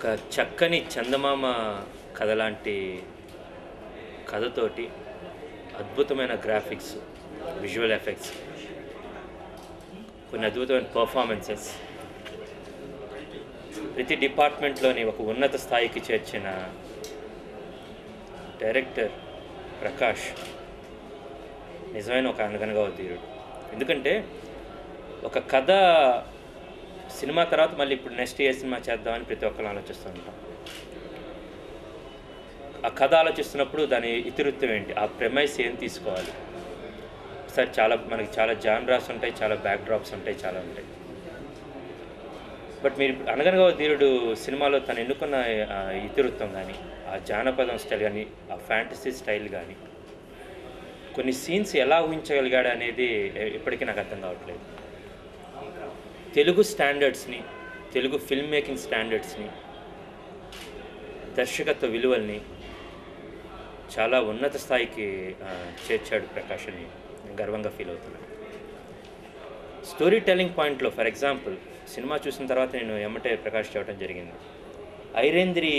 ఒక చక్కని చందమామ కథ లాంటి కథతోటి అద్భుతమైన గ్రాఫిక్స్, విజువల్ ఎఫెక్ట్స్, కొన్ని అద్భుతమైన పర్ఫార్మెన్సెస్, ప్రతి డిపార్ట్మెంట్లోని ఒక ఉన్నత స్థాయికి చేర్చిన డైరెక్టర్ ప్రకాష్ నిజమైన ఒక అనగనగా ధీరుడు. ఎందుకంటే ఒక కథ సినిమా తర్వాత మళ్ళీ ఇప్పుడు నెక్స్ట్ ఏ సినిమా చేద్దామని ప్రతి ఒక్కరు ఆలోచిస్తూ ఉంటాం. ఆ కథ ఆలోచిస్తున్నప్పుడు దాని ఇతివృత్తం ఏంటి, ఆ ప్రెమైస్ ఏం తీసుకోవాలి. ఒకసారి మనకి చాలా జాన్రాస్ ఉంటాయి, చాలా బ్యాక్ డ్రాప్స్ ఉంటాయి, చాలా ఉంటాయి. బట్ మీరు అనగనగా ధీరుడు సినిమాలో తను ఎన్నుకున్న ఇతివృత్తం కానీ, ఆ జానపదం స్టైల్ కానీ, ఆ ఫ్యాంటసీ స్టైల్ కానీ, కొన్ని సీన్స్ ఎలా ఊహించగలిగాడు అనేది ఇప్పటికీ నాకు అర్థం కావట్లేదు. తెలుగు స్టాండర్డ్స్ని, తెలుగు ఫిల్మ్ మేకింగ్ స్టాండర్డ్స్ని, దర్శకత్వ విలువల్ని చాలా ఉన్నత స్థాయికి చేర్చాడు ప్రకాష్ అని నేను గర్వంగా ఫీల్ అవుతున్నాను. స్టోరీ టెల్లింగ్ పాయింట్లో ఫర్ ఎగ్జాంపుల్ సినిమా చూసిన తర్వాత నేను ఎమ్మటే ప్రకాష్ చెప్పడం జరిగింది. ఐరేంద్రి,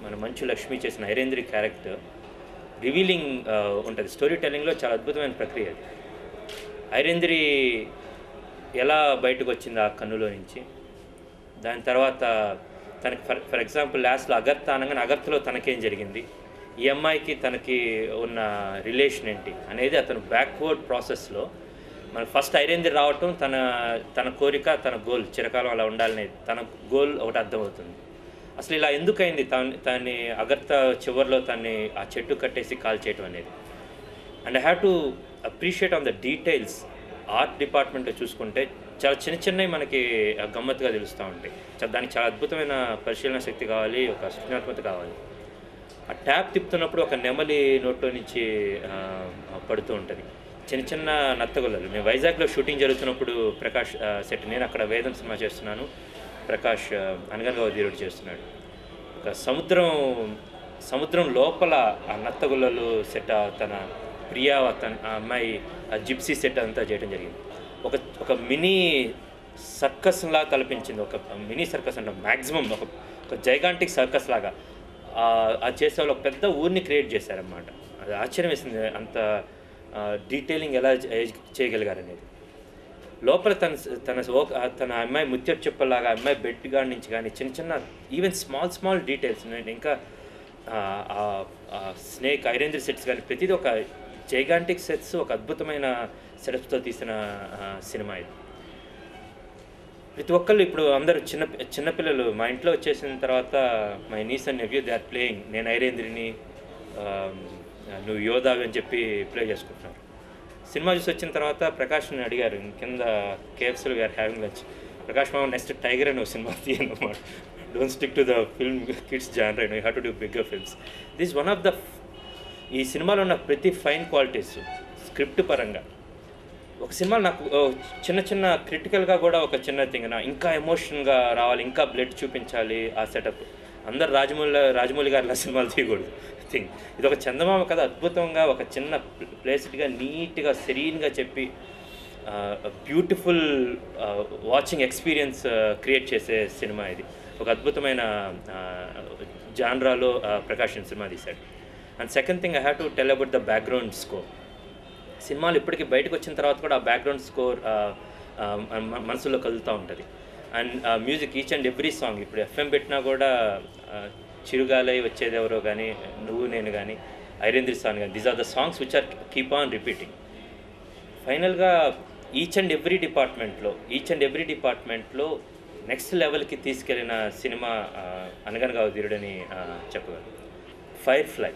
మన మంచు లక్ష్మి చేసిన ఐరేంద్రి క్యారెక్టర్ రివీలింగ్ ఉంటుంది. స్టోరీ టెల్లింగ్లో చాలా అద్భుతమైన ప్రక్రియ అది. ఐరేంద్రి ఎలా బయటకు వచ్చింది ఆ కన్నులో నుంచి, దాని తర్వాత తనకి ఫర్ ఎగ్జాంపుల్ లాస్ట్లో అగర్త అనగానే అగర్తలో తనకేం జరిగింది, ఈ అమ్మాయికి తనకి ఉన్న రిలేషన్ ఏంటి అనేది అతను బ్యాక్వర్డ్ ప్రాసెస్లో మన ఫస్ట్ ఐరేంద్రి రావటం, తన కోరిక, తన గోల్ చిరకాలం అలా ఉండాలనేది తన గోల్ ఒకటి అర్థమవుతుంది. అసలు ఇలా ఎందుకైంది, తన్ని అగర్త చివరిలో తన్ని ఆ చెట్టు కట్టేసి కాల్ చేయటం అనేది. And I have to appreciate on the details. Art డిపార్ట్మెంట్లో చూసుకుంటే చాలా చిన్నవి మనకి గమ్మత్తుగా తెలుస్తూ ఉంటాయి. దానికి చాలా అద్భుతమైన పరిశీలన శక్తి కావాలి, ఒక సృజనాత్మకత కావాలి. ఆ ట్యాప్ తిప్పుతున్నప్పుడు ఒక నెమలి నోట్లో నుంచి పడుతూ ఉంటుంది, చిన్న నత్తగొల్లలు. మేము వైజాగ్లో షూటింగ్ జరుగుతున్నప్పుడు ప్రకాష్ సెట్, నేను అక్కడ వేదం సినిమా చేస్తున్నాను, ప్రకాష్ అనగనగా ధీరుడు చేస్తున్నాడు. ఒక సముద్రం లోపల ఆ నత్తగొల్లలు సెట్, తన ప్రియా, ఆ అమ్మాయి ఆ జిప్సీ సెట్ అంతా చేయడం జరిగింది. ఒక మినీ సర్కస్ లాగా కల్పించింది. ఒక మినీ సర్కస్ అంటే మ్యాక్సిమం ఒక జైగాంటిక్ సర్కస్ లాగా ఆ చేసే వాళ్ళు ఒక పెద్ద ఊరిని క్రియేట్ చేశారన్నమాట. అది ఆశ్చర్యం వేసింది, అంత డీటెయిలింగ్ ఎలా చేయగలిగారనేది. లోపల తన అమ్మాయి ముత్యపు చెప్పలాగా అమ్మాయి బెడ్ గార్డ్ నుంచి కానీ చిన్న ఈవెన్ స్మాల్ డీటెయిల్స్. నేను ఇంకా స్నేక్ ఐరేంద్రి సెట్స్ కానీ ప్రతిదీ ఒక జైగాంటిక్ సెట్స్, ఒక అద్భుతమైన సెటప్స్తో తీసిన సినిమా ఇది. ప్రతి ఒక్కళ్ళు ఇప్పుడు అందరూ చిన్నపిల్లలు మా ఇంట్లో వచ్చేసిన తర్వాత my nieces and nephew they are playing. నేను ఐరేంద్రిని, నువ్వు యోధావి అని చెప్పి ప్లే చేసుకుంటున్నారు. సినిమా చూసి వచ్చిన తర్వాత ప్రకాష్ని అడిగారు, కింద కేఎఫ్సీలో వీఆర్ హ్యావింగ్ లంచ్, ప్రకాష్ మామ నెక్స్ట్ టైగర్ అని ఒక సినిమా తీయనమాట, don't stick to the film kids genre, you have to do bigger films. This one of the ఈ సినిమాలో ఉన్న ప్రతి ఫైన్ క్వాలిటీస్ స్క్రిప్ట్ పరంగా. ఒక సినిమా నాకు చిన్న క్రిటికల్గా కూడా ఒక చిన్న థింగ్, ఇంకా ఎమోషన్గా రావాలి, ఇంకా బ్లడ్ చూపించాలి ఆ సెటప్. అందరు రాజమౌళి గారిలా సినిమాలు తీయకూడదు థింగ్. ఇది ఒక చందమామ కథ అద్భుతంగా ఒక చిన్న ప్లేస్డ్గా నీట్గా సెరీన్గా చెప్పి బ్యూటిఫుల్ వాచింగ్ ఎక్స్పీరియన్స్ క్రియేట్ చేసే సినిమా ఇది. ఒక అద్భుతమైన జాన్రాలో ప్రకాష్ సినిమా తీశాడు. And second thing I have to tell about the background score. సినిమాలు ఇప్పటికీ బయటకు వచ్చిన తర్వాత కూడా ఆ బ్యాక్గ్రౌండ్ స్కోర్ మనసులో కదులుతూ ఉంటుంది. And music, each and every song, ఇప్పుడు ఎఫ్ఎం పెట్టినా కూడా చిరుగాలై వచ్చేది ఎవరో కానీ, నువ్వు నేను కానీ, ఐరేంద్రి సాంగ్ కానీ, these are the songs which are keep on repeating. ఫైనల్గా ఈచ్ అండ్ ఎవ్రీ డిపార్ట్మెంట్లో నెక్స్ట్ లెవెల్కి తీసుకెళ్ళిన సినిమా అనగనగా ధీరుడని చెప్పగలను. Firefly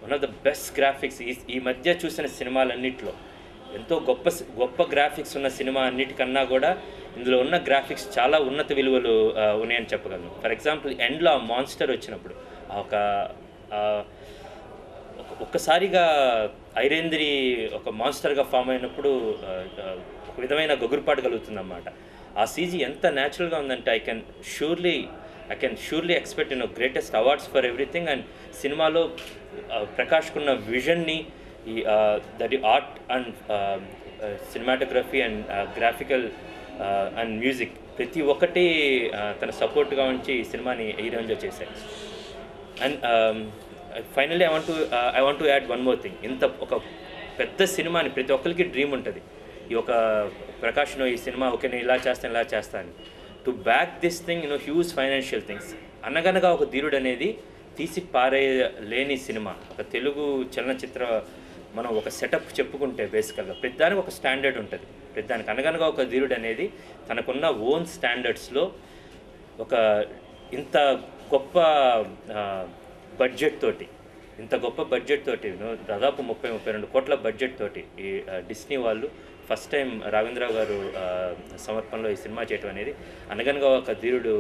one of the best graphics. ఈ మధ్య చూసిన సినిమాలన్నింటిలో ఎంతో గొప్ప గ్రాఫిక్స్ ఉన్న సినిమా అన్నిటికన్నా కూడా ఇందులో ఉన్న గ్రాఫిక్స్ చాలా ఉన్నత విలువలు ఉన్నాయని చెప్పగలను. ఫర్ ఎగ్జాంపుల్ ఎండ్లో ఆ మాన్స్టర్ వచ్చినప్పుడు ఒక్కసారిగా ఐరేంద్రి ఒక మాన్స్టర్గా ఫామ్ అయినప్పుడు ఒక విధమైన గొగురుపాటు కలుగుతుందన్నమాట. ఆ సీజీ ఎంత న్యాచురల్గా ఉందంటే I can surely expect greatest awards for everything. And సినిమాలో ప్రకాష్కున్న విజన్ని, ఈ that art and cinematography and graphical and music ప్రతి ఒక్కటి తన సపోర్ట్గా ఉంచి ఈ సినిమాని ఈ రేంజ్లో చేశారు. And finally I want to add one more thing. ఇంత ఒక పెద్ద సినిమాని ప్రతి ఒక్కరికి డ్రీమ్ ఉంటుంది, ఈ ఒక ప్రకాష్ను ఈ సినిమా ఓకే నేను ఇలా చేస్తాను to back this thing huge financial things. అనగనగా ఒక ధీరుడు అనేది తీసి పారేయలేని సినిమా. ఒక తెలుగు చలనచిత్ర మనం ఒక సెటప్ చెప్పుకుంటే బేసికల్గా ప్రతిదానికి ఒక స్టాండర్డ్ ఉంటుంది. ప్రతిదానికి అనగనగా ఒక ధీరుడు అనేది తనకున్న ఓన్ స్టాండర్డ్స్లో ఒక ఇంత గొప్ప బడ్జెట్ తోటి దాదాపు 32 కోట్ల బడ్జెట్ తోటి ఈ డిస్నీ వాళ్ళు ఫస్ట్ టైం రాఘవేంద్రరావు గారు సమర్పణలో ఈ సినిమా చేయటం అనేది అనగనగా ఒక ధీరుడు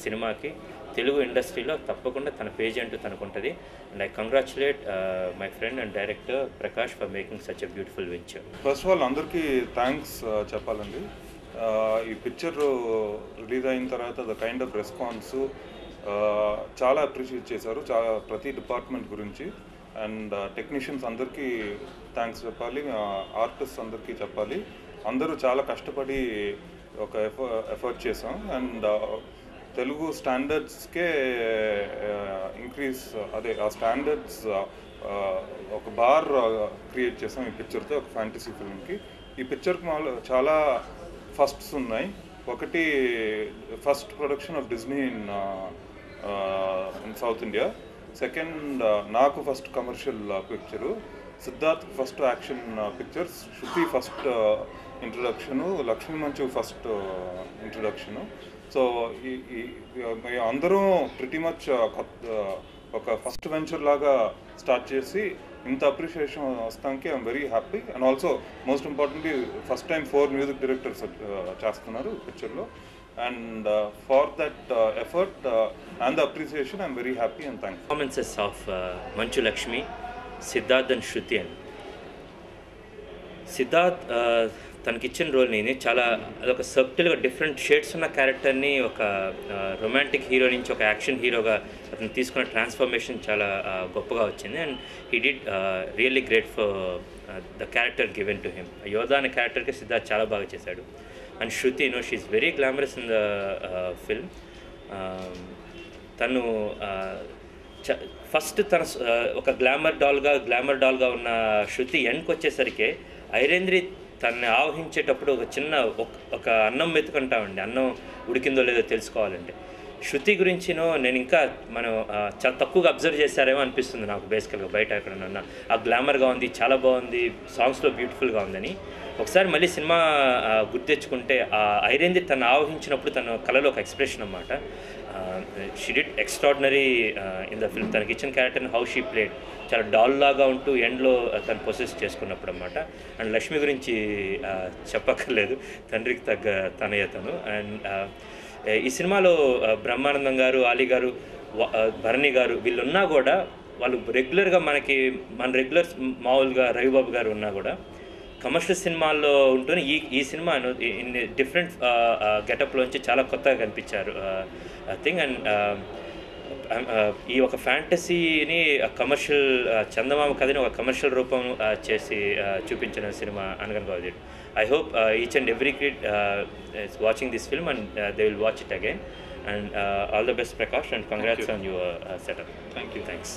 సినిమాకి తెలుగు ఇండస్ట్రీలో తప్పకుండా తన పేజ్ అంటూ తనకు ఉంటుంది. And I congratulate my friend and director Prakash for making such a beautiful venture. First of all అందరికీ థ్యాంక్స్ చెప్పాలండి. ఈ పిక్చర్ రిలీజ్ అయిన తర్వాత ద కైండ్ ఆఫ్ రెస్పాన్స్ చాలా అప్రిషియేట్ చేశారు, చాలా ప్రతి డిపార్ట్మెంట్ గురించి. అండ్ టెక్నీషియన్స్ అందరికీ థ్యాంక్స్ చెప్పాలి, ఆర్టిస్ట్ అందరికీ చెప్పాలి. అందరూ చాలా కష్టపడి ఒక ఎఫర్ట్ చేసాం. అండ్ తెలుగు స్టాండర్డ్స్కే ఇంక్రీజ్ ఆ స్టాండర్డ్స్ ఒక బార్ క్రియేట్ చేసాం ఈ పిక్చర్తో, ఒక ఫ్యాంటసీ ఫిల్మ్కి. ఈ పిక్చర్కి చాలా ఫస్ట్స్ ఉన్నాయి. ఒకటి first production of Disney in South India. Second నాకు first commercial picture, Siddharth first action pictures, Shruti first introduction, Lakshmi Manchu first introduction. So అందరం ప్రిటీ మచ్ ఒక ఫస్ట్ వెంచర్ లాగా స్టార్ట్ చేసి ఇంత అప్రిషియేషన్ వస్తానికి I'm very happy. And also most importantly first time 4 music directors చేస్తున్నారు పిక్చర్లో. And for that effort and the appreciation I'm very happy and thanks. Performances of Manchu Lakshmi, Siddharth and శృతి. అని సిద్ధార్థ్ తనకిచ్చిన రోల్ని చాలా అదొక సబ్టిల్గా డిఫరెంట్ షేడ్స్ ఉన్న క్యారెక్టర్ని ఒక రొమాంటిక్ హీరో నుంచి ఒక యాక్షన్ హీరోగా అతను తీసుకున్న ట్రాన్స్ఫర్మేషన్ చాలా గొప్పగా వచ్చింది. And he did really great for the character given to him. Yodha అనే క్యారెక్టర్కి సిద్ధార్థ్ చాలా బాగా చేశాడు. And Shruti she's very glamorous in the film. తను ఫస్ట్ తన ఒక గ్లామర్ డాల్గా ఉన్న శృతి ఎండ్కి వచ్చేసరికి ఐరేంద్రి తనని ఆవహించేటప్పుడు ఒక అన్నం వెతుకుంటామండి, అన్నం ఉడికిందో లేదో తెలుసుకోవాలంటే. శృతి గురించి నేను ఇంకా మనం చాలా తక్కువగా అబ్జర్వ్ చేశారేమో అనిపిస్తుంది నాకు బేసికల్గా. బయట ఎక్కడన్నా ఆ గ్లామర్గా ఉంది, చాలా బాగుంది, సాంగ్స్లో బ్యూటిఫుల్గా ఉందని. ఒకసారి మళ్ళీ సినిమా గుర్తెచ్చుకుంటే ఆ ఐరేంద్రి తను ఆవహించినప్పుడు తన కళలో ఒక ఎక్స్ప్రెషన్ అన్నమాట. She did extraordinary in the film. తనకి ఇచ్చిన క్యారెక్టర్ని హౌ షీ ప్లేడ్ చాలా డాల్ లాగా ఉంటూ ఎండ్లో తను పొసెస్ చేసుకున్నప్పుడు అన్నమాట. అండ్ లక్ష్మి గురించి చెప్పక్కర్లేదు, తండ్రికి తగ్గ తనయ్య తను. అండ్ ఈ సినిమాలో బ్రహ్మానందం గారు, ఆలీ గారు, భరణి గారు వీళ్ళున్నా కూడా వాళ్ళు రెగ్యులర్గా మన రెగ్యులర్ మామూలుగా రవిబాబు గారు ఉన్నా కూడా కమర్షియల్ సినిమాల్లో ఉంటూనే ఈ సినిమా ఇన్ డిఫరెంట్ గెటప్లోంచి చాలా కొత్తగా కనిపించారు థింగ్. అండ్ ఈ ఒక ఫ్యాంటసీని కమర్షియల్ చందమామ కథని ఒక కమర్షియల్ రూపం చేసి చూపించిన సినిమా అనగనగా ధీరుడు. I hope each and every kid is watching this film and they will watch it again. And all the best, Prakash, and congrats on your setup. Thank you. Thanks.